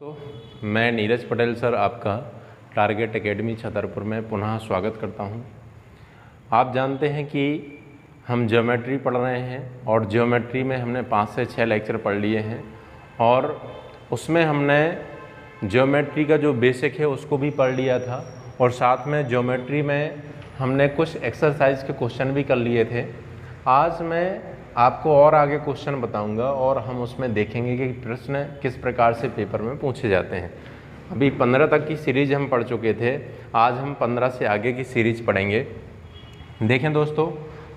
तो मैं नीरज पटेल सर आपका टारगेट एकेडमी छतरपुर में पुनः स्वागत करता हूं। आप जानते हैं कि हम ज्योमेट्री पढ़ रहे हैं और ज्योमेट्री में हमने 5 से 6 लेक्चर पढ़ लिए हैं और उसमें हमने ज्योमेट्री का जो बेसिक है उसको भी पढ़ लिया था और साथ में ज्योमेट्री में हमने कुछ एक्सरसाइज के क्वेश्चन भी कर लिए थे। आज मैं आपको और आगे क्वेश्चन बताऊंगा और हम उसमें देखेंगे कि प्रश्न किस प्रकार से पेपर में पूछे जाते हैं। अभी 15 तक की सीरीज हम पढ़ चुके थे, आज हम 15 से आगे की सीरीज पढ़ेंगे। देखें दोस्तों,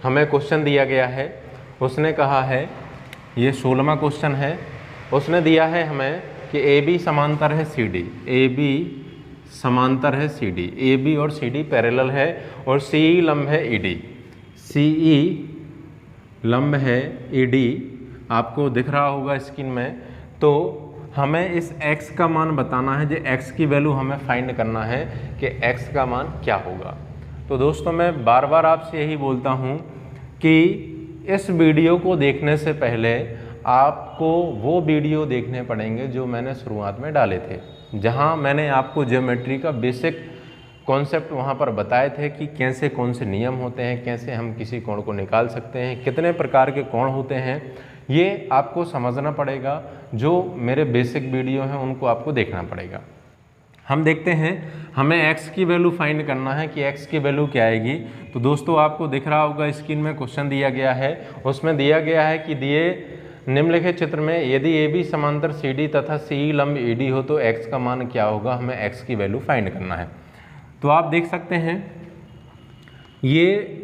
हमें क्वेश्चन दिया गया है, उसने कहा है, ये 16वां क्वेश्चन है। उसने दिया है हमें कि ए बी समांतर है सी डी, ए बी समांतर है सी डी, ए बी और सी डी पैरेलल है और सी ई लंब है ई डी, सी ई लंब है ED, आपको दिख रहा होगा स्क्रीन में। तो हमें इस x का मान बताना है, जो x की वैल्यू हमें फाइंड करना है कि x का मान क्या होगा। तो दोस्तों मैं बार बार आपसे यही बोलता हूँ कि इस वीडियो को देखने से पहले आपको वो वीडियो देखने पड़ेंगे जो मैंने शुरुआत में डाले थे, जहाँ मैंने आपको ज्योमेट्री का बेसिक कॉन्सेप्ट वहाँ पर बताए थे कि कैसे कौन से नियम होते हैं, कैसे हम किसी कोण को निकाल सकते हैं, कितने प्रकार के कोण होते हैं, ये आपको समझना पड़ेगा। जो मेरे बेसिक वीडियो हैं उनको आपको देखना पड़ेगा। हम देखते हैं, हमें x की वैल्यू फाइंड करना है कि x की वैल्यू क्या आएगी। तो दोस्तों आपको दिख रहा होगा स्क्रीन में क्वेश्चन दिया गया है, उसमें दिया गया है कि दिए निम्नलिखित चित्र में यदि ए बी समांतर सी डी तथा सी ई लंब ई डी हो तो x का मान क्या होगा, हमें x की वैल्यू फाइंड करना है। तो आप देख सकते हैं ये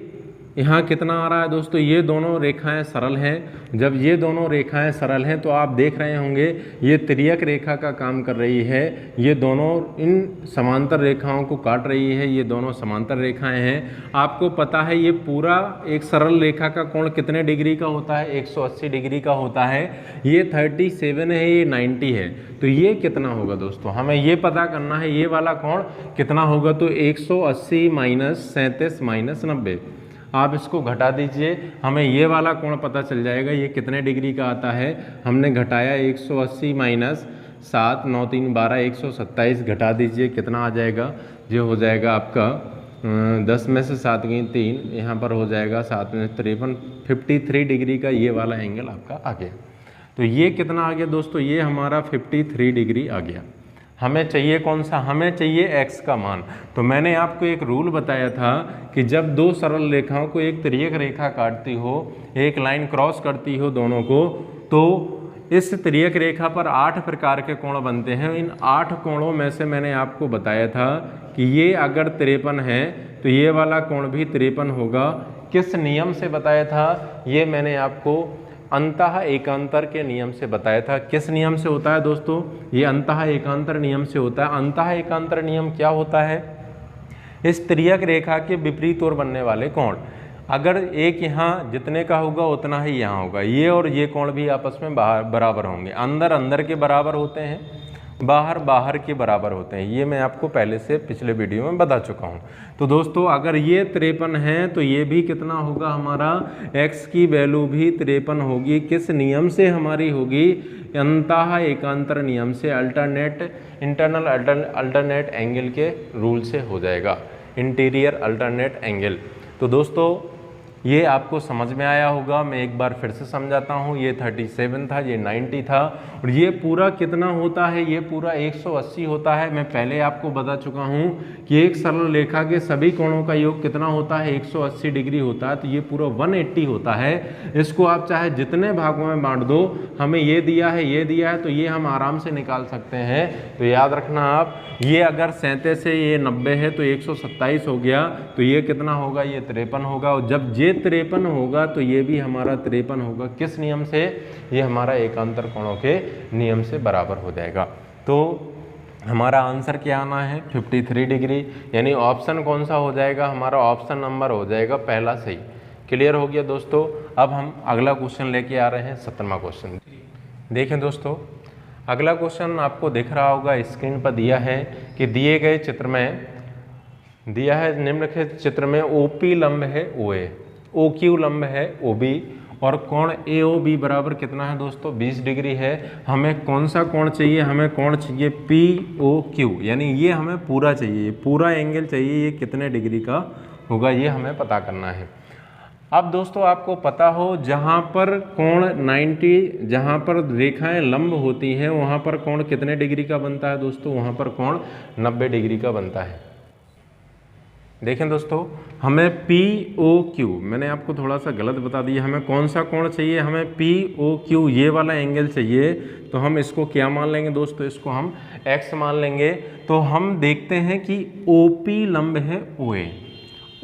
यहाँ कितना आ रहा है दोस्तों, ये दोनों रेखाएं सरल हैं। जब ये दोनों रेखाएं सरल हैं तो आप देख रहे होंगे ये तिर्यक रेखा का काम कर रही है, ये दोनों इन समांतर रेखाओं को काट रही है, ये दोनों समांतर रेखाएं हैं। आपको पता है ये पूरा एक सरल रेखा का कोण कितने डिग्री का होता है, 180 डिग्री का होता है। ये 37 है, ये 90 है, तो ये कितना होगा दोस्तों, हमें ये पता करना है ये वाला कोण कितना होगा। तो 180 माइनस 37 माइनस 90, आप इसको घटा दीजिए, हमें ये वाला कोण पता चल जाएगा ये कितने डिग्री का आता है। हमने घटाया 180 माइनस 7 9 3 12 127, घटा दीजिए कितना आ जाएगा, ये हो जाएगा आपका 10 में से 7 गई 3, यहाँ पर हो जाएगा 7 में 53, 53 डिग्री का ये वाला एंगल आपका आ गया। तो ये कितना आ गया दोस्तों, ये हमारा 53 डिग्री आ गया। हमें चाहिए कौन सा, हमें चाहिए x का मान। तो मैंने आपको एक रूल बताया था कि जब दो सरल रेखाओं को एक तिर्यक रेखा काटती हो, एक लाइन क्रॉस करती हो दोनों को, तो इस तिर्यक रेखा पर 8 प्रकार के कोण बनते हैं। इन 8 कोणों में से मैंने आपको बताया था कि ये अगर 53 है तो ये वाला कोण भी 53 होगा। किस नियम से बताया था, ये मैंने आपको अंतः एकांतर के नियम से बताया था। किस नियम से होता है दोस्तों, ये अंतः एकांतर नियम से होता है। अंतः एकांतर नियम क्या होता है, इस तिर्यक रेखा के विपरीत ओर बनने वाले कोण, अगर एक यहाँ जितने का होगा उतना ही यहाँ होगा, ये और ये कोण भी आपस में बराबर होंगे। अंदर अंदर के बराबर होते हैं, बाहर बाहर के बराबर होते हैं, ये मैं आपको पहले से पिछले वीडियो में बता चुका हूँ। तो दोस्तों अगर ये 53 है तो ये भी कितना होगा, हमारा x की वैल्यू भी 53 होगी। किस नियम से हमारी होगी, अंतः एकांतर नियम से, इंटरनल अल्टरनेट एंगल के रूल से हो जाएगा, इंटीरियर अल्टरनेट एंगल। तो दोस्तों ये आपको समझ में आया होगा, मैं एक बार फिर से समझाता हूँ। ये 37 था, ये 90 था और ये पूरा कितना होता है, ये पूरा 180 होता है। मैं पहले आपको बता चुका हूँ कि एक सरल रेखा के सभी कोणों का योग कितना होता है, 180 डिग्री होता है। तो ये पूरा 180 होता है। इसको आप चाहे जितने भागों में बांट दो, हमें ये दिया है, ये दिया है, तो ये हम आराम से निकाल सकते हैं। तो याद रखना आप, ये अगर 37 से ये 90 है तो 127 हो गया, तो ये कितना होगा, ये 53 होगा। और जब ये 53 होगा तो ये भी हमारा 53 होगा। किस नियम से, ये हमारा एकांतर कोणों के नियम से बराबर हो जाएगा। तो हमारा आंसर क्या आना है, 53 डिग्री, यानी ऑप्शन कौन सा हो जाएगा, हमारा ऑप्शन नंबर हो जाएगा पहला सही। क्लियर हो गया दोस्तों। अब हम अगला क्वेश्चन लेके आ रहे हैं, 17वां क्वेश्चन। देखें दोस्तों, अगला क्वेश्चन आपको दिख रहा होगा स्क्रीन पर, दिया है कि दिए गए चित्र में दिया है, निम्नलिखित चित्र में OP लंब है OA, OQ लंब है OB और कोण AOB बराबर कितना है दोस्तों 20 डिग्री है। हमें कौन सा कोण चाहिए, हमें कोण चाहिए POQ, यानी ये हमें पूरा चाहिए, पूरा एंगल चाहिए, ये कितने डिग्री का होगा ये हमें पता करना है। अब दोस्तों आपको पता हो जहाँ पर कोण 90, जहाँ पर रेखाएं लंब होती हैं वहाँ पर कोण कितने डिग्री का बनता है दोस्तों, वहाँ पर कोण 90 डिग्री का बनता है। देखें दोस्तों हमें POQ, मैंने आपको थोड़ा सा गलत बता दिया, हमें कौन सा कोण चाहिए, हमें POQ ये वाला एंगल चाहिए। तो हम इसको क्या मान लेंगे दोस्तों, इसको हम x मान लेंगे। तो हम देखते हैं कि OP लंब है OA,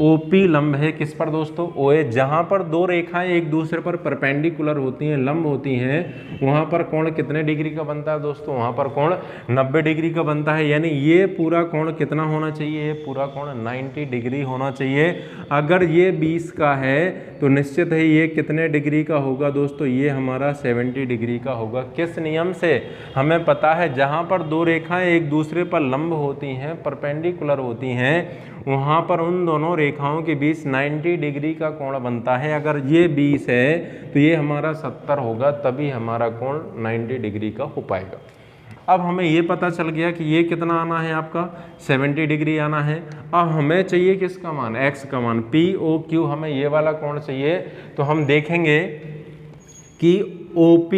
OP लंब है किस पर दोस्तों OA, जहाँ पर दो रेखाएं एक दूसरे पर परपेंडिकुलर होती हैं, लंब होती हैं, वहाँ पर कोण कितने डिग्री का बनता है दोस्तों, वहाँ पर कोण 90 डिग्री का बनता है। यानी ये पूरा कोण कितना होना चाहिए, ये पूरा कोण 90 डिग्री होना चाहिए। अगर ये 20 का है तो निश्चित है ये कितने डिग्री का होगा दोस्तों, ये हमारा 70 डिग्री का होगा। किस नियम से, हमें पता है जहाँ पर दो रेखाएं एक दूसरे पर लंब होती हैं, परपेंडिकुलर होती हैं, वहाँ पर उन दोनों रेखाओं के बीच 90 डिग्री का कोण बनता है। अगर ये 20 है तो ये हमारा 70 होगा, तभी हमारा कोण 90 डिग्री का हो पाएगा। अब हमें ये पता चल गया कि ये कितना आना है, आपका 70 डिग्री आना है। अब हमें चाहिए किसका मान, x का मान, POQ हमें ये वाला कोण चाहिए। तो हम देखेंगे कि OQ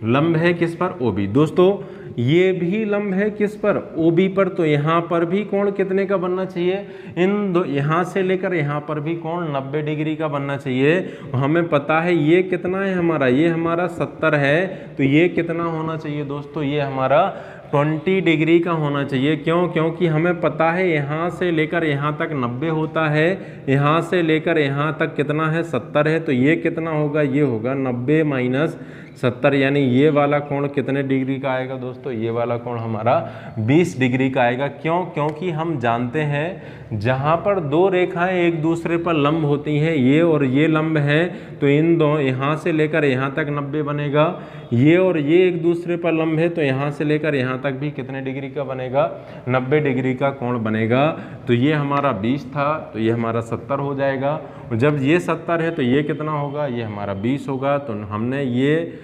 लंब है किस पर, OB। दोस्तों ये भी लंब है किस पर, OB पर। तो यहाँ पर भी कोण कितने का बनना चाहिए, इन दो, यहाँ से लेकर यहाँ पर भी कोण 90 डिग्री का बनना चाहिए। हमें पता है ये कितना है हमारा, ये हमारा 70 है, तो ये कितना होना चाहिए दोस्तों, ये हमारा 20 डिग्री का होना चाहिए। क्यों, क्योंकि हमें पता है यहाँ से लेकर यहाँ तक 90 होता है, यहाँ से लेकर यहाँ तक कितना है 70 है, तो ये कितना होगा, ये होगा 90 माइनस 70, यानी ये वाला कोण कितने डिग्री का आएगा दोस्तों, ये वाला कोण हमारा 20 डिग्री का आएगा। क्यों, क्योंकि हम जानते हैं जहाँ पर दो रेखाएं एक दूसरे पर लंब होती हैं, ये और ये लंब हैं, तो इन दो, यहाँ से लेकर यहाँ तक 90 बनेगा। ये और ये एक दूसरे पर लंब है, तो यहाँ से लेकर यहाँ तक भी कितने डिग्री का बनेगा, 90 डिग्री का कोण बनेगा। तो ये हमारा 20 था, तो ये हमारा 70 हो जाएगा। और जब ये 70 है तो ये कितना होगा, ये हमारा 20 होगा। तो हमने ये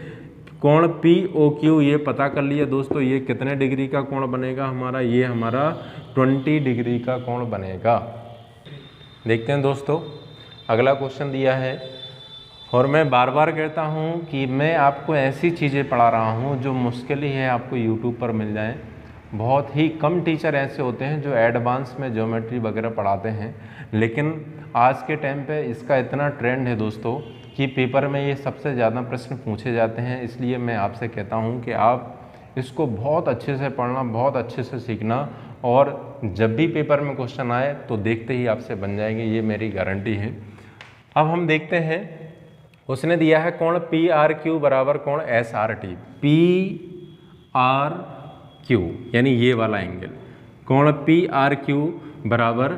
कोण POQ ये पता कर लिया दोस्तों, ये कितने डिग्री का कोण बनेगा हमारा, ये हमारा 20 डिग्री का कोण बनेगा। देखते हैं दोस्तों अगला क्वेश्चन दिया है, और मैं बार बार कहता हूँ कि मैं आपको ऐसी चीज़ें पढ़ा रहा हूँ जो मुश्किल ही है आपको यूट्यूब पर मिल जाए। बहुत ही कम टीचर ऐसे होते हैं जो एडवांस में ज्योमेट्री वगैरह पढ़ाते हैं, लेकिन आज के टाइम पे इसका इतना ट्रेंड है दोस्तों कि पेपर में ये सबसे ज़्यादा प्रश्न पूछे जाते हैं। इसलिए मैं आपसे कहता हूँ कि आप इसको बहुत अच्छे से पढ़ना, बहुत अच्छे से सीखना, और जब भी पेपर में क्वेश्चन आए तो देखते ही आपसे बन जाएंगे, ये मेरी गारंटी है। अब हम देखते हैं, उसने दिया है कोण PRQ बराबर कोण SRT। PRQ यानी ये वाला एंगल, कोण PRQ बराबर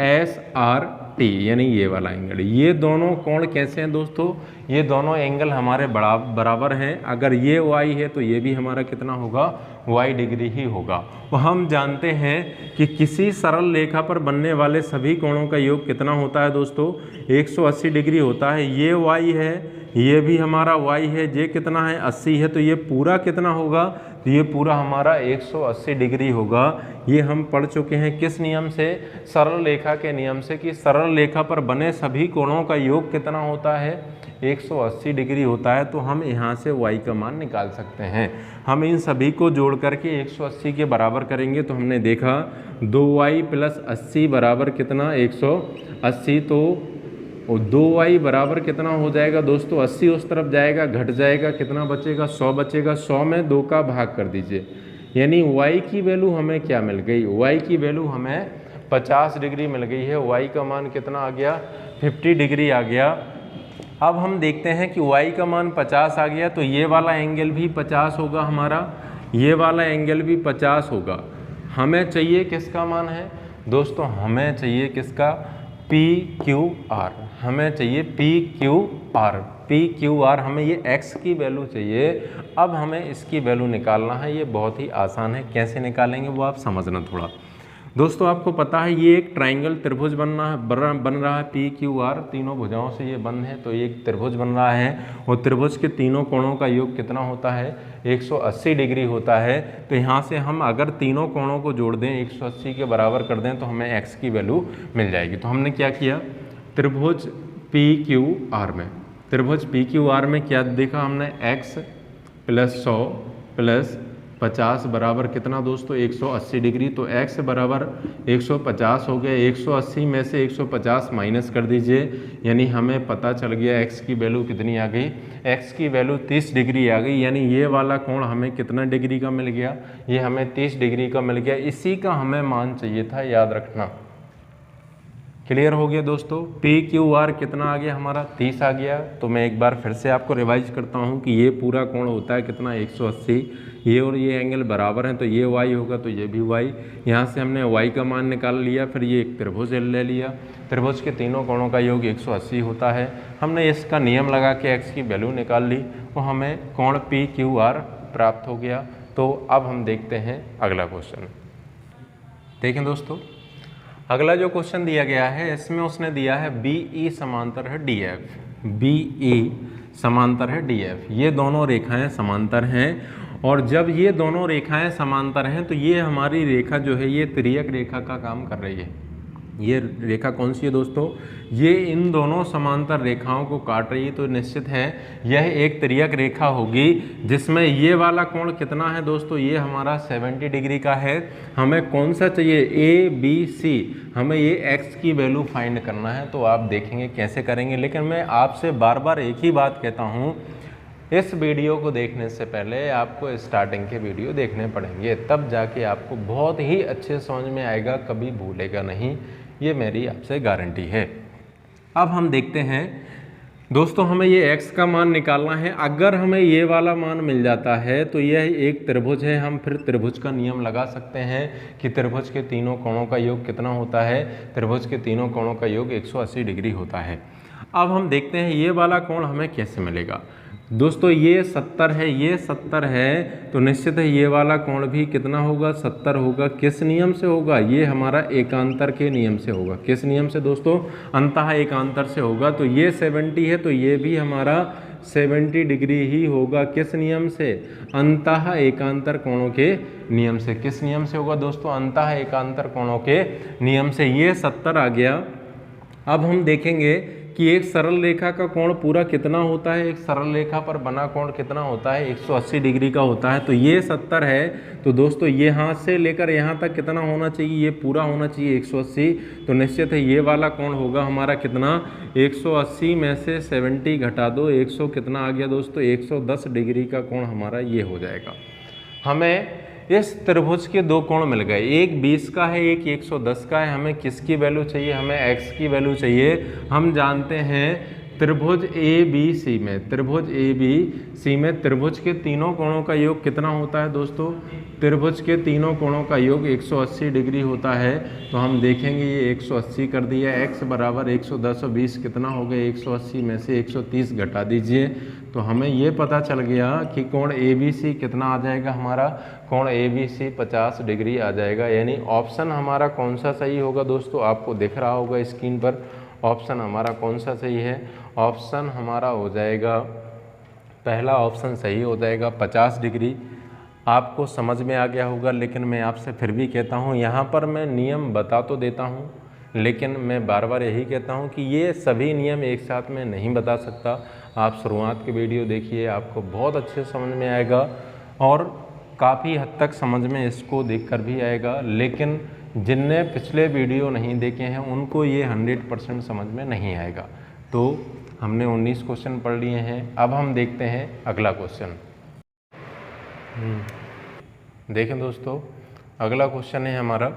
SRT यानी ये वाला एंगल। ये दोनों कोण कैसे हैं दोस्तों, ये दोनों एंगल हमारे बराबर हैं। अगर ये y है तो ये भी हमारा कितना होगा, y डिग्री ही होगा। तो हम जानते हैं कि किसी सरल रेखा पर बनने वाले सभी कोणों का योग कितना होता है दोस्तों, 180 डिग्री होता है। ये y है, ये भी हमारा y है, ये कितना है 80 है, तो ये पूरा कितना होगा, तो ये पूरा हमारा 180 डिग्री होगा। ये हम पढ़ चुके हैं किस नियम से, सरल रेखा के नियम से, कि सरल रेखा पर बने सभी कोणों का योग कितना होता है, 180 डिग्री होता है। तो हम यहाँ से y का मान निकाल सकते हैं। हम इन सभी को जोड़ करके 180 के बराबर करेंगे तो हमने देखा 2y प्लस 80 बराबर कितना 180, तो 2y बराबर कितना हो जाएगा दोस्तों, 80 उस तरफ जाएगा, घट जाएगा, कितना बचेगा 100 बचेगा। 100 में 2 का भाग कर दीजिए, यानी y की वैल्यू हमें क्या मिल गई, y की वैल्यू हमें 50 डिग्री मिल गई है। y का मान कितना आ गया, 50 डिग्री आ गया। अब हम देखते हैं कि y का मान 50 आ गया, तो ये वाला एंगल भी 50 होगा हमारा, ये वाला एंगल भी 50 होगा। हमें चाहिए किसका मान है दोस्तों, हमें चाहिए किसका, PQR, हमें चाहिए PQR, हमें ये x की वैल्यू चाहिए। अब हमें इसकी वैल्यू निकालना है, ये बहुत ही आसान है, कैसे निकालेंगे वो आप समझना थोड़ा। दोस्तों आपको पता है ये एक ट्राइंगल त्रिभुज बन रहा है पी क्यू आर, तीनों भुजाओं से ये बंद है, तो ये एक त्रिभुज बन रहा है और त्रिभुज के तीनों कोणों का योग कितना होता है 180 डिग्री होता है। तो यहाँ से हम अगर तीनों कोणों को जोड़ दें 180 के बराबर कर दें तो हमें x की वैल्यू मिल जाएगी। तो हमने क्या किया, त्रिभुज पी क्यू आर में, त्रिभुज पी क्यू आर में क्या देखा हमने, x + 100 + 50 बराबर कितना दोस्तों 180 डिग्री। तो x बराबर 150 हो गया, 180 में से 150 माइनस कर दीजिए, यानी हमें पता चल गया x की वैल्यू कितनी आ गई, x की वैल्यू 30 डिग्री आ गई। यानी ये वाला कोण हमें कितना डिग्री का मिल गया, ये हमें 30 डिग्री का मिल गया। इसी का हमें मान चाहिए था, याद रखना। क्लियर हो गया दोस्तों। पी क्यू आर कितना आ गया हमारा 30 आ गया। तो मैं एक बार फिर से आपको रिवाइज करता हूँ कि ये पूरा कोण होता है कितना 180, ये और ये एंगल बराबर हैं तो ये y होगा तो ये भी y। यहाँ से हमने y का मान निकाल लिया, फिर ये एक त्रिभुज ले लिया, त्रिभुज के तीनों कोणों का योग 180 होता है। हमने इसका नियम लगा के x की वैल्यू निकाल ली, तो हमें कोण पी क्यू आर प्राप्त हो गया। तो अब हम देखते हैं अगला क्वेश्चन। देखें दोस्तों, अगला जो क्वेश्चन दिया गया है इसमें उसने दिया है BE समांतर है DF, BE समांतर है DF, ये दोनों रेखाएं समांतर हैं। और जब ये दोनों रेखाएं समांतर हैं तो ये हमारी रेखा जो है ये तिर्यक रेखा का काम कर रही है। ये रेखा कौन सी है दोस्तों, ये इन दोनों समांतर रेखाओं को काट रही है। तो निश्चित है यह एक तिर्यक रेखा होगी जिसमें ये वाला कोण कितना है दोस्तों, ये हमारा 70 डिग्री का है। हमें कौन सा चाहिए, ABC, हमें ये x की वैल्यू फाइंड करना है। तो आप देखेंगे कैसे करेंगे, लेकिन मैं आपसे बार बार एक ही बात कहता हूँ, इस वीडियो को देखने से पहले आपको स्टार्टिंग के वीडियो देखने पड़ेंगे, तब जाके आपको बहुत ही अच्छे समझ में आएगा, कभी भूलेगा नहीं, ये मेरी आपसे गारंटी है। अब हम देखते हैं दोस्तों, हमें ये x का मान निकालना है। अगर हमें ये वाला मान मिल जाता है तो यह एक त्रिभुज है, हम फिर त्रिभुज का नियम लगा सकते हैं कि त्रिभुज के तीनों कोणों का योग कितना होता है, त्रिभुज के तीनों कोणों का योग 180 डिग्री होता है। अब हम देखते हैं ये वाला कोण हमें कैसे मिलेगा। दोस्तों ये 70 है, ये 70 है, तो निश्चित है ये वाला कोण भी कितना होगा, 70 होगा। किस नियम से होगा, ये हमारा एकांतर के नियम से होगा। किस नियम से दोस्तों, अंतः एकांतर से होगा। तो ये 70 है तो ये भी हमारा 70 डिग्री ही होगा। किस नियम से, अंतः एकांतर कोणों के नियम से। किस नियम से होगा दोस्तों, अंतः एकांतर कोणों के नियम से। ये 70 आ गया। अब हम देखेंगे कि एक सरल रेखा का कोण पूरा कितना होता है, एक सरल रेखा पर बना कोण कितना होता है, 180 डिग्री का होता है। तो ये 70 है, तो दोस्तों ये यहाँ से लेकर यहाँ तक कितना होना चाहिए, ये पूरा होना चाहिए 180। तो निश्चित है ये वाला कोण होगा हमारा कितना, 180 में से 70 घटा दो, 100 कितना आ गया दोस्तों, 110 डिग्री का कोण हमारा ये हो जाएगा। हमें इस त्रिभुज के दो कोण मिल गए, एक 20 का है, एक 110 का है। हमें किसकी वैल्यू चाहिए, हमें x की वैल्यू चाहिए। हम जानते हैं त्रिभुज ABC में, त्रिभुज ABC में त्रिभुज के तीनों कोणों का योग कितना होता है दोस्तों, त्रिभुज के तीनों कोणों का योग 180 डिग्री होता है। तो हम देखेंगे ये 180 कर दिया, x बराबर 110 और 20 कितना हो गया, 180 में से 130 घटा दीजिए। तो हमें ये पता चल गया कि कोण ABC कितना आ जाएगा, हमारा कोण ABC 50 डिग्री आ जाएगा। यानी ऑप्शन हमारा कौन सा सही होगा दोस्तों, आपको दिख रहा होगा स्क्रीन पर। ऑप्शन हमारा कौन सा सही है, ऑप्शन हमारा हो जाएगा, पहला ऑप्शन सही हो जाएगा 50 डिग्री। आपको समझ में आ गया होगा, लेकिन मैं आपसे फिर भी कहता हूँ, यहाँ पर मैं नियम बता तो देता हूँ, लेकिन मैं बार बार यही कहता हूँ कि ये सभी नियम एक साथ में नहीं बता सकता। आप शुरुआत के वीडियो देखिए, आपको बहुत अच्छे समझ में आएगा और काफ़ी हद तक समझ में इसको देखकर भी आएगा। लेकिन जिनने पिछले वीडियो नहीं देखे हैं उनको ये 100% समझ में नहीं आएगा। तो हमने 19 क्वेश्चन पढ़ लिए हैं। अब हम देखते हैं अगला क्वेश्चन। देखें दोस्तों, अगला क्वेश्चन है हमारा,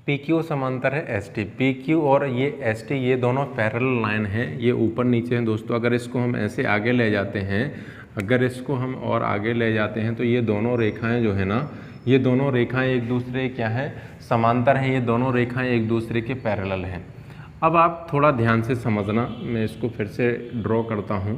PQ समांतर है ST। PQ और ये ST ये दोनों पैरेलल लाइन है, ये ऊपर नीचे हैं दोस्तों। अगर इसको हम ऐसे आगे ले जाते हैं, अगर इसको हम और आगे ले जाते हैं तो ये दोनों रेखाएं जो है ना, ये दोनों रेखाएं एक दूसरे क्या हैं, समांतर हैं। ये दोनों रेखाएं एक दूसरे के पैरेलल हैं। अब आप थोड़ा ध्यान से समझना, मैं इसको फिर से ड्रॉ करता हूँ।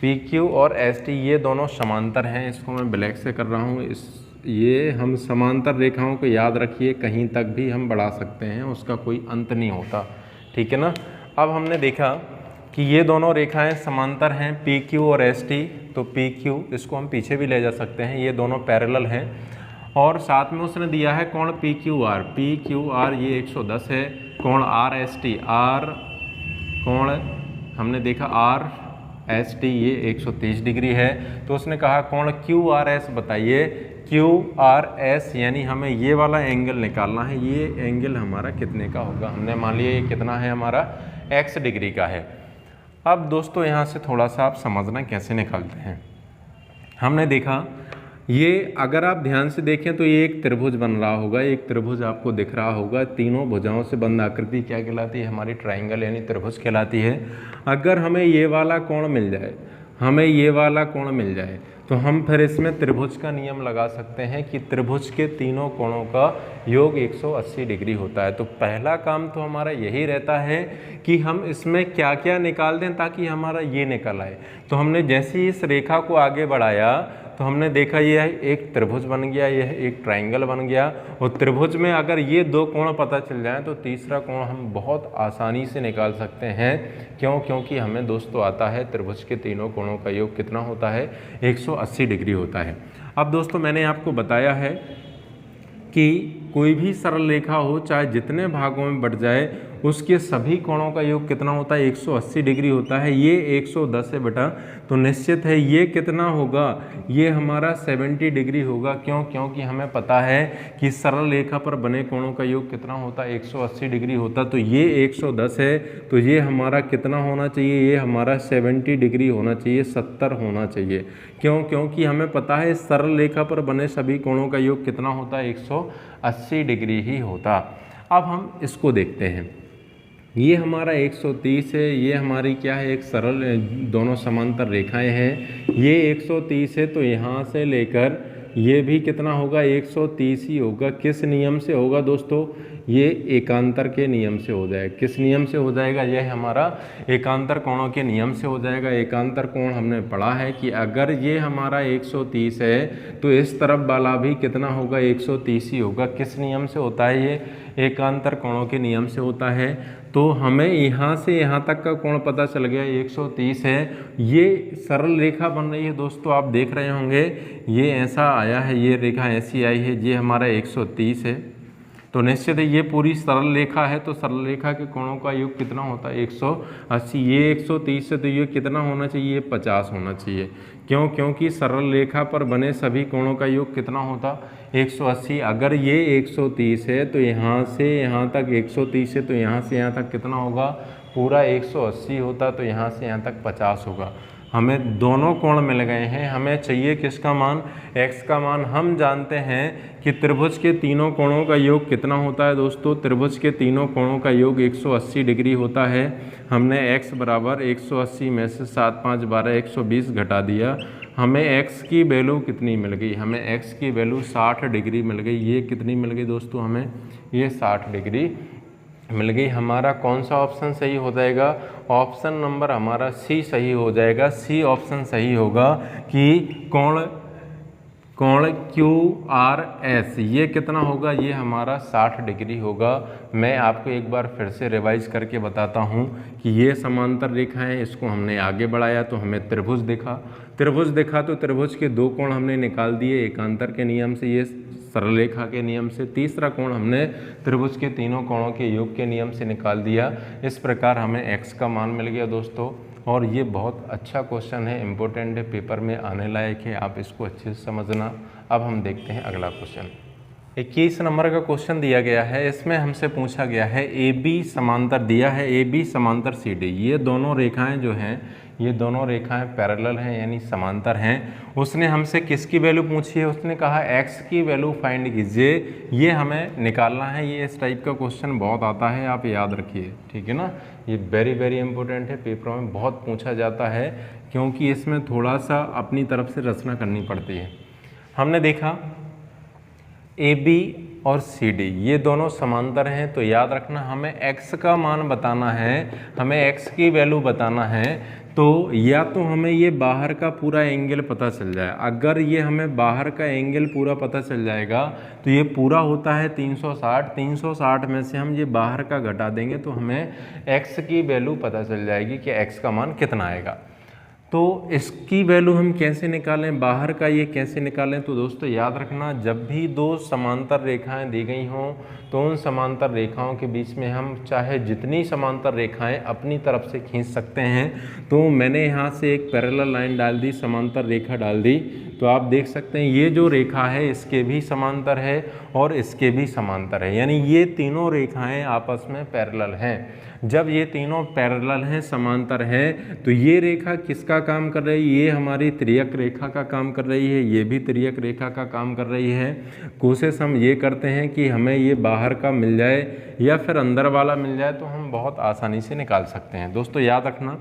PQ और ST ये दोनों समांतर हैं, इसको मैं ब्लैक से कर रहा हूँ, इस ये हम समांतर रेखाओं को याद रखिए, कहीं तक भी हम बढ़ा सकते हैं, उसका कोई अंत नहीं होता, ठीक है ना। अब हमने देखा कि ये दोनों रेखाएं समांतर हैं, पी क्यू और एस टी, तो पी क्यू इसको हम पीछे भी ले जा सकते हैं, ये दोनों पैरेलल हैं। और साथ में उसने दिया है कोण पी क्यू आर, ये 110 है, कोण आर एस टी, आर कोण हमने देखा आर एस टी ये 130 डिग्री है। तो उसने कहा कोण क्यू आर एस बताइए, क्यू आर एस यानी हमें ये वाला एंगल निकालना है, ये एंगल हमारा कितने का होगा। हमने मान लिया ये कितना है, हमारा x डिग्री का है। अब दोस्तों यहाँ से थोड़ा सा आप समझना कैसे निकालते हैं। हमने देखा ये, अगर आप ध्यान से देखें तो ये एक त्रिभुज बन रहा होगा, एक त्रिभुज आपको दिख रहा होगा, तीनों भुजाओं से बंद आकृति क्या कहलाती है, हमारी ट्राइंगल यानी त्रिभुज कहलाती है। अगर हमें ये वाला कोण मिल जाए, हमें ये वाला कोण मिल जाए, तो हम फिर इसमें त्रिभुज का नियम लगा सकते हैं कि त्रिभुज के तीनों कोणों का योग 180 डिग्री होता है। तो पहला काम तो हमारा यही रहता है कि हम इसमें क्या क्या निकाल दें ताकि हमारा ये निकल आए। तो हमने जैसे ही इस रेखा को आगे बढ़ाया तो हमने देखा यह एक त्रिभुज बन गया, यह एक ट्राइंगल बन गया। और त्रिभुज में अगर ये दो कोण पता चल जाए तो तीसरा कोण हम बहुत आसानी से निकाल सकते हैं। क्योंकि हमें दोस्तों आता है त्रिभुज के तीनों कोणों का योग कितना होता है, 180 डिग्री होता है। अब दोस्तों मैंने आपको बताया है कि कोई भी सरल रेखा हो, चाहे जितने भागों में बढ़ जाए, उसके सभी कोणों का योग कितना होता है, 180 डिग्री होता है। ये 110 है बेटा, तो निश्चित है ये कितना होगा, ये हमारा 70 डिग्री होगा। क्योंकि हमें पता है कि सरल रेखा पर बने कोणों का योग कितना होता है, 180 डिग्री होता। तो ये 110 है, तो ये हमारा कितना होना चाहिए, ये हमारा 70 डिग्री होना चाहिए, 70 होना चाहिए। क्योंकि हमें पता है सरल रेखा पर बने सभी कोणों का योग कितना होता है, 180 डिग्री ही होता। अब हम इसको देखते हैं, ये हमारा 130 है, ये हमारी क्या है, एक सरल, दोनों समांतर रेखाएं हैं। ये 130 है, तो यहाँ से लेकर ये भी कितना होगा, 130 ही होगा। किस नियम से होगा दोस्तों, ये एकांतर के नियम से हो जाएगा। किस नियम से हो जाएगा, यह हमारा एकांतर कोणों के नियम से हो जाएगा। एकांतर कोण हमने पढ़ा है कि अगर ये हमारा 130 है तो इस तरफ वाला भी कितना होगा, 130 ही होगा। किस नियम से होता है, ये एकांतर कोणों के नियम से होता है। तो हमें यहाँ से यहाँ तक का कोण पता चल गया 130 है। ये सरल रेखा बन रही है दोस्तों, आप देख रहे होंगे ये ऐसा आया है, ये रेखा ऐसी आई है, ये हमारा 130 है। तो निश्चित है ये पूरी सरल रेखा है, तो सरल रेखा के कोणों का योग कितना होता है, 180। ये 130 है, तो ये कितना होना चाहिए, 50 होना चाहिए। क्योंकि सरल रेखा पर बने सभी कोणों का योग कितना होता, 180। अगर ये 130 है तो यहाँ से यहाँ तक 130 है, तो यहाँ से यहाँ तक कितना होगा, पूरा 180 होता, तो यहाँ से यहाँ तक 50 होगा। हमें दोनों कोण मिल गए हैं। हमें चाहिए किसका मान, x का मान। हम जानते हैं कि त्रिभुज के तीनों कोणों का योग कितना होता है दोस्तों, त्रिभुज के तीनों कोणों का योग 180 डिग्री होता है। हमने x बराबर 180 में से 7 5 12 120 घटा दिया। हमें x की वैल्यू कितनी मिल गई, हमें x की वैल्यू 60 डिग्री मिल गई। ये कितनी मिल गई दोस्तों, हमें ये 60 डिग्री मिल गई। हमारा कौन सा ऑप्शन सही हो जाएगा, ऑप्शन नंबर हमारा सी सही हो जाएगा। सी ऑप्शन सही होगा कि कोण क्यू आर एस ये कितना होगा, ये हमारा 60 डिग्री होगा। मैं आपको एक बार फिर से रिवाइज करके बताता हूँ कि ये समांतर रेखा है, इसको हमने आगे बढ़ाया तो हमें त्रिभुज दिखा। तो त्रिभुज के दो कोण हमने निकाल दिए एकांतर के नियम से, ये सरल रेखा के नियम से। तीसरा कोण हमने त्रिभुज के तीनों कोणों के योग के नियम से निकाल दिया। इस प्रकार हमें x का मान मिल गया दोस्तों। और ये बहुत अच्छा क्वेश्चन है, इम्पोर्टेंट है, पेपर में आने लायक है, आप इसको अच्छे से समझना। अब हम देखते हैं अगला क्वेश्चन। 21 नंबर का क्वेश्चन दिया गया है। इसमें हमसे पूछा गया है AB समांतर दिया है, AB समांतर CD। ये दोनों रेखाएं जो हैं, ये दोनों रेखाएं पैरेलल हैं यानी समांतर हैं। उसने हमसे किसकी वैल्यू पूछी है, उसने कहा x की वैल्यू फाइंड कीजिए। ये हमें निकालना है। ये इस टाइप का क्वेश्चन बहुत आता है, आप याद रखिए, ठीक है ना। ये वेरी इंपॉर्टेंट है, पेपरों में बहुत पूछा जाता है क्योंकि इसमें थोड़ा सा अपनी तरफ से रचना करनी पड़ती है। हमने देखा AB और CD ये दोनों समांतर हैं, तो याद रखना हमें x का मान बताना है, हमें x की वैल्यू बताना है तो या तो हमें ये बाहर का पूरा एंगल पता चल जाए, अगर ये हमें बाहर का एंगल पूरा पता चल जाएगा तो ये पूरा होता है 360, 360 में से हम ये बाहर का घटा देंगे तो हमें x की वैल्यू पता चल जाएगी कि x का मान कितना आएगा। तो इसकी वैल्यू हम कैसे निकालें, बाहर का ये कैसे निकालें? तो दोस्तों याद रखना, जब भी दो समांतर रेखाएं दी गई हों तो उन समांतर रेखाओं के बीच में हम चाहे जितनी समांतर रेखाएं अपनी तरफ से खींच सकते हैं। तो मैंने यहाँ से एक पैरेलल लाइन डाल दी, समांतर रेखा डाल दी, तो आप देख सकते हैं ये जो रेखा है इसके भी समांतर है और इसके भी समांतर है, यानी ये तीनों रेखाएं आपस में पैरेलल हैं। जब ये तीनों पैरेलल हैं, समांतर हैं, तो ये रेखा किसका काम कर रही है? ये हमारी त्रियक रेखा का काम कर रही है, ये भी त्रियक रेखा का काम कर रही है। कोशिश हम ये करते हैं कि हमें ये बाहर का मिल जाए या फिर अंदर वाला मिल जाए, तो हम बहुत आसानी से निकाल सकते हैं। दोस्तों याद रखना,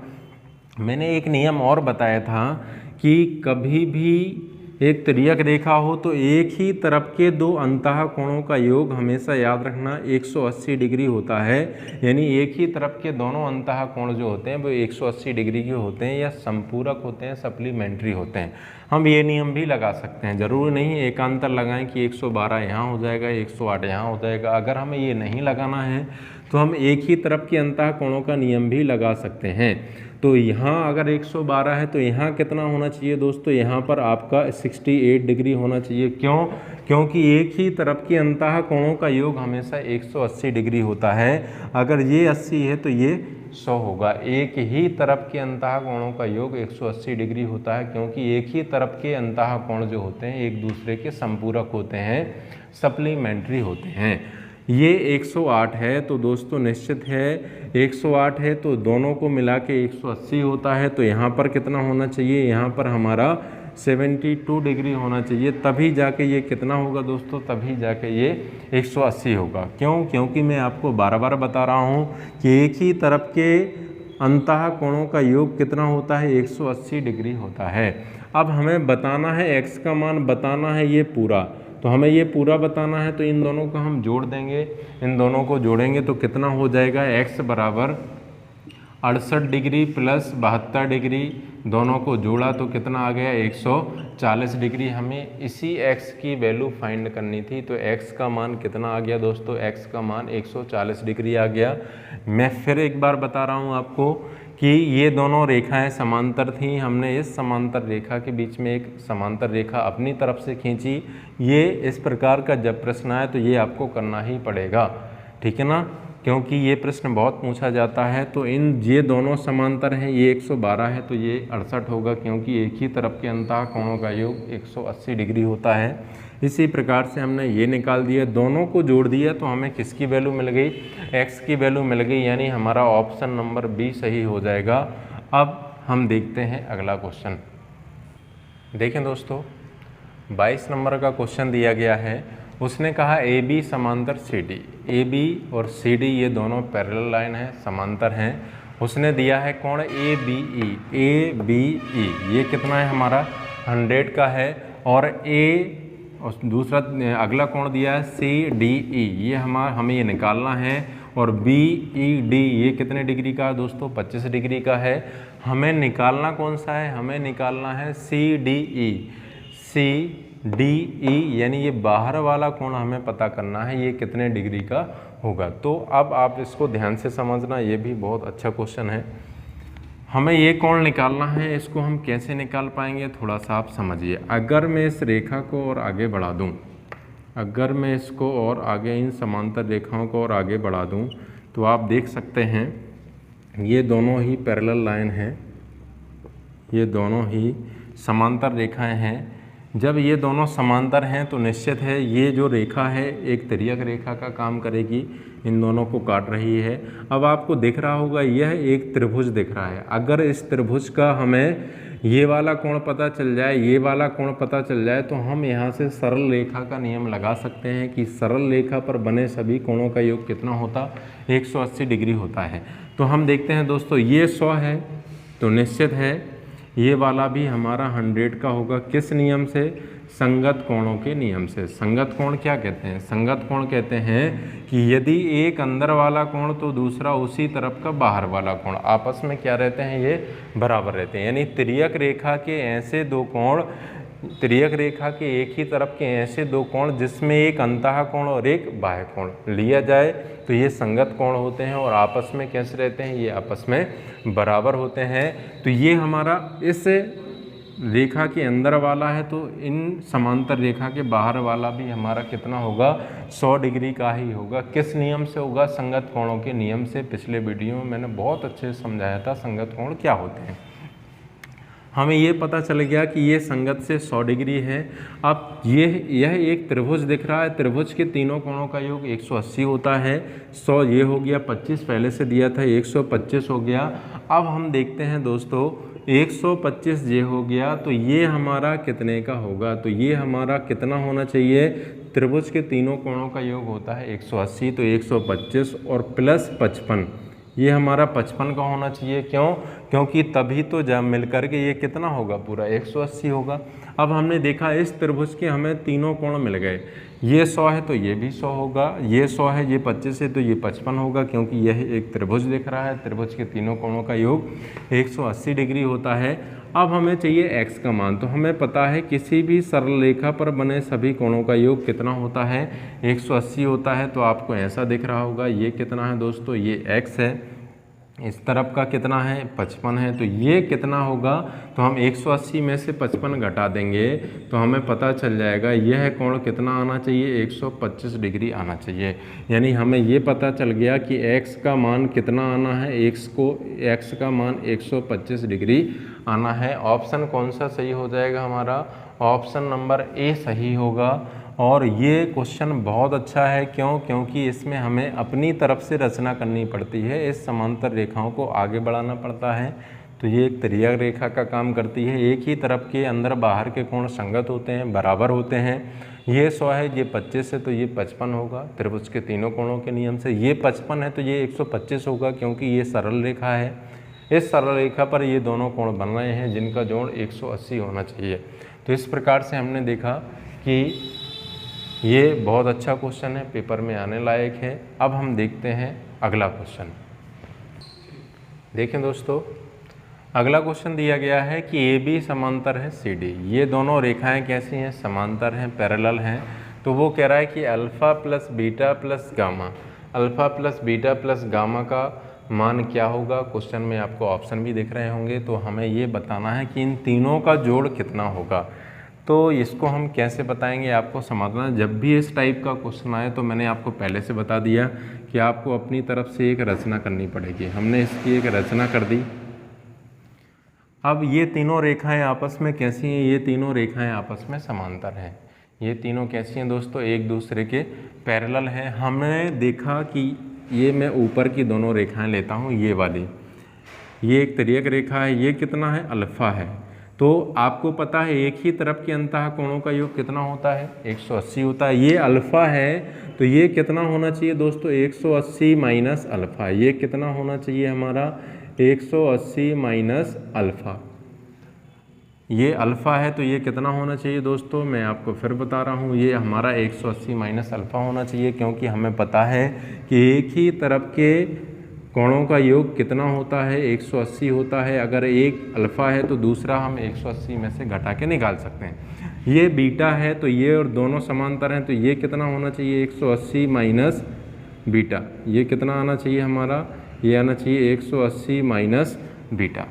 मैंने एक नियम और बताया था कि कभी भी एक त्रियक रेखा हो तो एक ही तरफ के दो अंतः कोणों का योग हमेशा याद रखना 180 डिग्री होता है, यानी एक ही तरफ के दोनों अंतः कोण जो होते हैं वो 180 डिग्री के होते हैं या संपूरक होते हैं, सप्लीमेंट्री होते हैं। हम ये नियम भी लगा सकते हैं, ज़रूरी नहीं एकांतर लगाएं कि 112 यहाँ हो जाएगा, 108 यहाँ हो जाएगा। अगर हमें ये नहीं लगाना है तो हम एक ही तरफ के अंतः कोणों का नियम भी लगा सकते हैं। तो यहाँ अगर 112 है तो यहाँ कितना होना चाहिए दोस्तों? यहाँ पर आपका 68 डिग्री होना चाहिए। क्यों? क्योंकि एक ही तरफ के अंतः कोणों का योग हमेशा 180 डिग्री होता है। अगर ये 80 है तो ये 100 होगा। एक ही तरफ के अंतः कोणों का योग 180 डिग्री होता है, क्योंकि एक ही तरफ के अंतः कोण जो होते हैं एक दूसरे के संपूरक होते हैं, सप्लीमेंट्री होते हैं। ये 108 है तो दोस्तों निश्चित है 108 है तो दोनों को मिला के 180 होता है। तो यहाँ पर कितना होना चाहिए? यहाँ पर हमारा 72 डिग्री होना चाहिए, तभी जाके ये कितना होगा दोस्तों? तभी जाके ये 180 होगा। क्यों? क्योंकि मैं आपको बार बार बता रहा हूँ कि एक ही तरफ के अंतः कोणों का योग कितना होता है? 180 डिग्री होता है। अब हमें बताना है x का मान, बताना है ये पूरा, तो हमें ये पूरा बताना है तो इन दोनों को हम जोड़ देंगे, इन दोनों को जोड़ेंगे तो कितना हो जाएगा? x बराबर 68 डिग्री प्लस 72 डिग्री, दोनों को जोड़ा तो कितना आ गया? 140 डिग्री। हमें इसी x की वैल्यू फाइंड करनी थी, तो x का मान कितना आ गया दोस्तों? x का मान 140 डिग्री आ गया। मैं फिर एक बार बता रहा हूँ आपको कि ये दोनों रेखाएं समांतर थीं, हमने इस समांतर रेखा के बीच में एक समांतर रेखा अपनी तरफ से खींची। ये इस प्रकार का जब प्रश्न आए तो ये आपको करना ही पड़ेगा, ठीक है ना, क्योंकि ये प्रश्न बहुत पूछा जाता है। तो ये दोनों समांतर हैं, ये 112 है तो ये 68 होगा, क्योंकि एक ही तरफ के अंतः कोणों का योग 180 डिग्री होता है। इसी प्रकार से हमने ये निकाल दिया, दोनों को जोड़ दिया तो हमें किसकी वैल्यू मिल गई? x की वैल्यू मिल गई, यानी हमारा ऑप्शन नंबर बी सही हो जाएगा। अब हम देखते हैं अगला क्वेश्चन। देखें दोस्तों, 22 नंबर का क्वेश्चन दिया गया है। उसने कहा AB समांतर CD, AB और CD ये दोनों पैरेलल लाइन हैं, समांतर हैं। उसने दिया है कोण ABE, ABE ये कितना है हमारा? 100 का है। और और दूसरा अगला कोण दिया है CDE, ये हमें ये निकालना है। और BED ये कितने डिग्री का है दोस्तों? 25 डिग्री का है। हमें निकालना कौन सा है? हमें निकालना है CDE, CDE यानी ये बाहर वाला कोण हमें पता करना है ये कितने डिग्री का होगा। तो अब आप इसको ध्यान से समझना, ये भी बहुत अच्छा क्वेश्चन है। हमें ये कोण निकालना है, इसको हम कैसे निकाल पाएंगे थोड़ा सा आप समझिए। अगर मैं इस रेखा को और आगे बढ़ा दूं, अगर मैं इसको और आगे इन समांतर रेखाओं को और आगे बढ़ा दूं, तो आप देख सकते हैं ये दोनों ही पैरेलल लाइन हैं, ये दोनों ही समांतर रेखाएं हैं। जब ये दोनों समांतर हैं तो निश्चित है ये जो रेखा है एक तिर्यक रेखा का काम करेगी, इन दोनों को काट रही है। अब आपको दिख रहा होगा यह एक त्रिभुज दिख रहा है। अगर इस त्रिभुज का हमें ये वाला कोण पता चल जाए, ये वाला कोण पता चल जाए, तो हम यहाँ से सरल रेखा का नियम लगा सकते हैं कि सरल रेखा पर बने सभी कोणों का योग कितना होता? 180 डिग्री होता है। तो हम देखते हैं दोस्तों, ये 100 है तो निश्चित है ये वाला भी हमारा 100 का होगा। किस नियम से? संगत कोणों के नियम से। संगत कोण क्या कहते हैं? संगत कोण कहते हैं कि यदि एक अंदर वाला कोण तो दूसरा उसी तरफ का बाहर वाला कोण आपस में क्या रहते हैं, ये बराबर रहते हैं। यानी तिर्यक रेखा के ऐसे दो कोण, तिर्यक रेखा के एक ही तरफ के ऐसे दो कोण जिसमें एक अंतः कोण और एक बाह्य कोण लिया जाए तो ये संगत कोण होते हैं और आपस में कैसे रहते हैं, ये आपस में बराबर होते हैं। तो ये हमारा इस रेखा के अंदर वाला है, तो इन समांतर रेखा के बाहर वाला भी हमारा कितना होगा, 100 डिग्री का ही होगा। किस नियम से होगा? संगत कोणों के नियम से। पिछले वीडियो में मैंने बहुत अच्छे से समझाया था संगत कोण क्या होते हैं। हमें ये पता चल गया कि ये संगत से 100 डिग्री है। अब यह एक त्रिभुज दिख रहा है, त्रिभुज के तीनों कोणों का योग 180 होता है। 100 ये हो गया, 25 पहले से दिया था, 125 हो गया। अब हम देखते हैं दोस्तों 125 ये हो गया तो ये हमारा कितने का होगा, तो ये हमारा कितना होना चाहिए, त्रिभुज के तीनों कोणों का योग होता है 180, तो 125 और प्लस 55 ये हमारा 55 का होना चाहिए। क्यों? क्योंकि तभी तो जब मिलकर के ये कितना होगा, पूरा 180 होगा। अब हमने देखा इस त्रिभुज के हमें तीनों कोण मिल गए, ये 100 है तो ये भी 100 होगा, ये 100 है, ये 25 है तो ये 55 होगा, क्योंकि यह एक त्रिभुज दिख रहा है। त्रिभुज के तीनों कोणों का योग 180 डिग्री होता है। अब हमें चाहिए x का मान, तो हमें पता है किसी भी सरल रेखा पर बने सभी कोणों का योग कितना होता है, 180 होता है। तो आपको ऐसा दिख रहा होगा, ये कितना है दोस्तों, ये x है, इस तरफ का कितना है, 55 है, तो ये कितना होगा, तो हम 180 में से 55 घटा देंगे तो हमें पता चल जाएगा यह कोण कितना आना चाहिए, 125 डिग्री आना चाहिए। यानी हमें ये पता चल गया कि x का मान कितना आना है, x का मान 125 डिग्री आना है। ऑप्शन कौन सा सही हो जाएगा हमारा, ऑप्शन नंबर ए सही होगा। और ये क्वेश्चन बहुत अच्छा है, क्यों? क्योंकि इसमें हमें अपनी तरफ से रचना करनी पड़ती है, इस समांतर रेखाओं को आगे बढ़ाना पड़ता है। तो ये एक तिर्यक रेखा का काम करती है, एक ही तरफ के अंदर बाहर के कोण संगत होते हैं, बराबर होते हैं। ये 100 है, ये 25 है तो ये 55 होगा त्रिभुज के तीनों कोणों के नियम से। ये 55 है तो ये 125 होगा, क्योंकि ये सरल रेखा है। इस सरल रेखा पर ये दोनों कोण बन रहे हैं जिनका जोड़ 180 होना चाहिए। तो इस प्रकार से हमने देखा कि ये बहुत अच्छा क्वेश्चन है, पेपर में आने लायक है। अब हम देखते हैं अगला क्वेश्चन। देखें दोस्तों, अगला क्वेश्चन दिया गया है कि ए बी समांतर है सी डी। ये दोनों रेखाएं कैसी हैं, समांतर हैं, पैरेलल हैं। तो वो कह रहा है कि alpha plus beta plus gamma, alpha plus beta plus gamma का मान क्या होगा। क्वेश्चन में आपको ऑप्शन भी दिख रहे होंगे, तो हमें ये बताना है कि इन तीनों का जोड़ कितना होगा। तो इसको हम कैसे बताएंगे, आपको समझना। जब भी इस टाइप का क्वेश्चन आए तो मैंने आपको पहले से बता दिया कि आपको अपनी तरफ से एक रचना करनी पड़ेगी। हमने इसकी एक रचना कर दी। अब ये तीनों रेखाएं आपस में कैसी हैं, ये तीनों रेखाएं आपस में समांतर हैं। ये तीनों कैसी हैं दोस्तों, एक दूसरे के पैरेलल हैं। हमने देखा कि ये मैं ऊपर की दोनों रेखाएं लेता हूँ, ये वाली, ये एक तिर्यक रेखा है, ये कितना है, अल्फ़ा है। तो आपको पता है एक ही तरफ के अंतः कोणों का योग कितना होता है, 180 होता है। ये अल्फ़ा है तो ये कितना होना चाहिए दोस्तों, 180 माइनस अल्फ़ा। ये कितना होना चाहिए हमारा, 180 माइनस अल्फ़ा। ये अल्फ़ा है तो ये कितना होना चाहिए दोस्तों, मैं आपको फिर बता रहा हूँ, ये हमारा 180 माइनस अल्फ़ा होना चाहिए, क्योंकि हमें पता है कि एक ही तरफ के कोणों का योग कितना होता है, 180 होता है। अगर एक अल्फ़ा है तो दूसरा हम 180 में से घटा के निकाल सकते हैं। ये बीटा है तो ये और दोनों समांतर हैं, तो ये कितना होना चाहिए, 180 माइनस बीटा। ये कितना आना चाहिए हमारा, ये आना चाहिए 180 माइनस बीटा।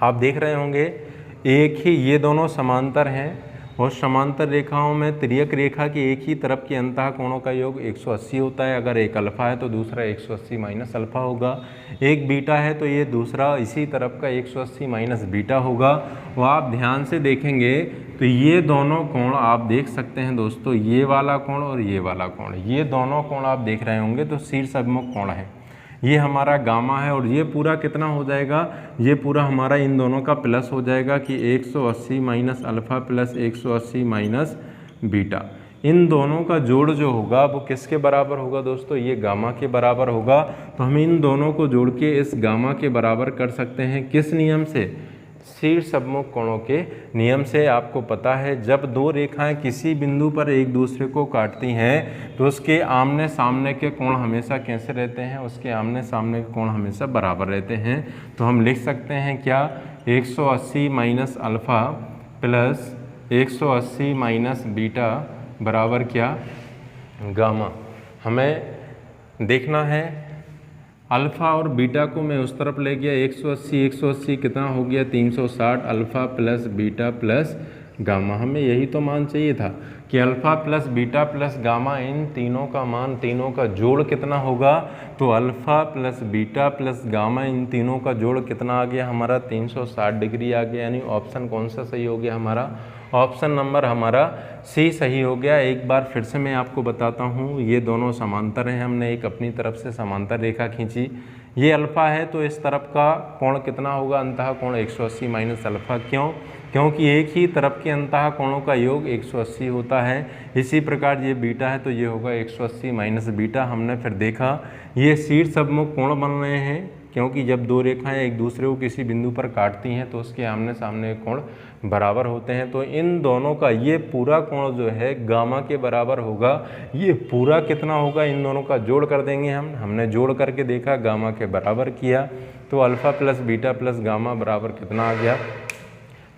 आप देख रहे होंगे एक ही, ये दोनों समांतर हैं और समांतर रेखाओं में तिर्यक रेखा के एक ही तरफ के अंतः कोणों का योग 180 होता है। अगर एक अल्फ़ा है तो दूसरा 180 माइनस अल्फ़ा होगा। एक बीटा है तो ये दूसरा इसी तरफ का 180 माइनस बीटा होगा। वो आप ध्यान से देखेंगे तो ये दोनों कोण आप देख सकते हैं दोस्तों, ये वाला कोण और ये वाला कोण, ये दोनों कोण आप देख रहे होंगे तो शीर्ष अभिमुख कोण है। ये हमारा गामा है और ये पूरा कितना हो जाएगा, ये पूरा हमारा इन दोनों का प्लस हो जाएगा कि 180 minus alpha plus 180 minus beta. इन दोनों का जोड़ जो होगा वो किसके बराबर होगा दोस्तों, ये गामा के बराबर होगा। तो हम इन दोनों को जोड़ के इस गामा के बराबर कर सकते हैं, किस नियम से, शीर्ष अभिमुख कोणों के नियम से। आपको पता है जब दो रेखाएं किसी बिंदु पर एक दूसरे को काटती हैं तो उसके आमने सामने के कोण हमेशा कैसे रहते हैं, उसके आमने सामने के कोण हमेशा बराबर रहते हैं। तो हम लिख सकते हैं क्या, 180 minus alpha plus 180 minus beta बराबर क्या, गामा। हमें देखना है अल्फ़ा और बीटा को मैं उस तरफ ले गया, 180 कितना हो गया 360, alpha plus beta plus gamma. हमें यही तो मान चाहिए था कि alpha plus beta plus gamma, इन तीनों का मान, तीनों का जोड़ कितना होगा। तो alpha plus beta plus gamma, इन तीनों का जोड़ कितना आ गया हमारा, 360 डिग्री आ गया। यानी ऑप्शन कौन सा सही हो गया हमारा, ऑप्शन नंबर हमारा सी सही हो गया। एक बार फिर से मैं आपको बताता हूँ, ये दोनों समांतर हैं, हमने एक अपनी तरफ से समांतर रेखा खींची, ये अल्फ़ा है तो इस तरफ का कोण कितना होगा, अंतः कोण 180 माइनस अल्फ़ा। क्यों, क्योंकि एक ही तरफ के अंतः कोणों का योग 180 होता है। इसी प्रकार ये बीटा है तो ये होगा 180 माइनस बीटा। हमने फिर देखा ये शीर्ष अभिमुख कोण बन रहे हैं, क्योंकि जब दो रेखाएं एक दूसरे को किसी बिंदु पर काटती हैं तो उसके आमने सामने कोण बराबर होते हैं। तो इन दोनों का ये पूरा कोण जो है गामा के बराबर होगा। ये पूरा कितना होगा, इन दोनों का जोड़ कर देंगे हमने जोड़ करके देखा, गामा के बराबर किया तो alpha plus beta plus gamma बराबर कितना आ गया,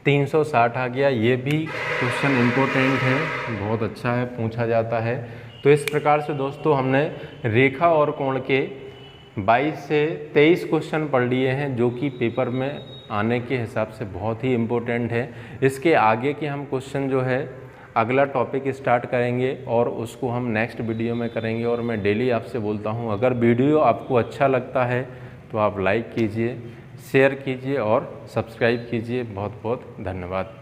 360 आ गया। ये भी क्वेश्चन इम्पोर्टेंट है, बहुत अच्छा है, पूछा जाता है। तो इस प्रकार से दोस्तों हमने रेखा और कोण के 22 से 23 क्वेश्चन पढ़ लिए हैं, जो कि पेपर में आने के हिसाब से बहुत ही इम्पोर्टेंट है। इसके आगे के हम क्वेश्चन जो है अगला टॉपिक स्टार्ट करेंगे और उसको हम नेक्स्ट वीडियो में करेंगे। और मैं डेली आपसे बोलता हूँ, अगर वीडियो आपको अच्छा लगता है तो आप लाइक कीजिए, शेयर कीजिए और सब्सक्राइब कीजिए। बहुत बहुत धन्यवाद।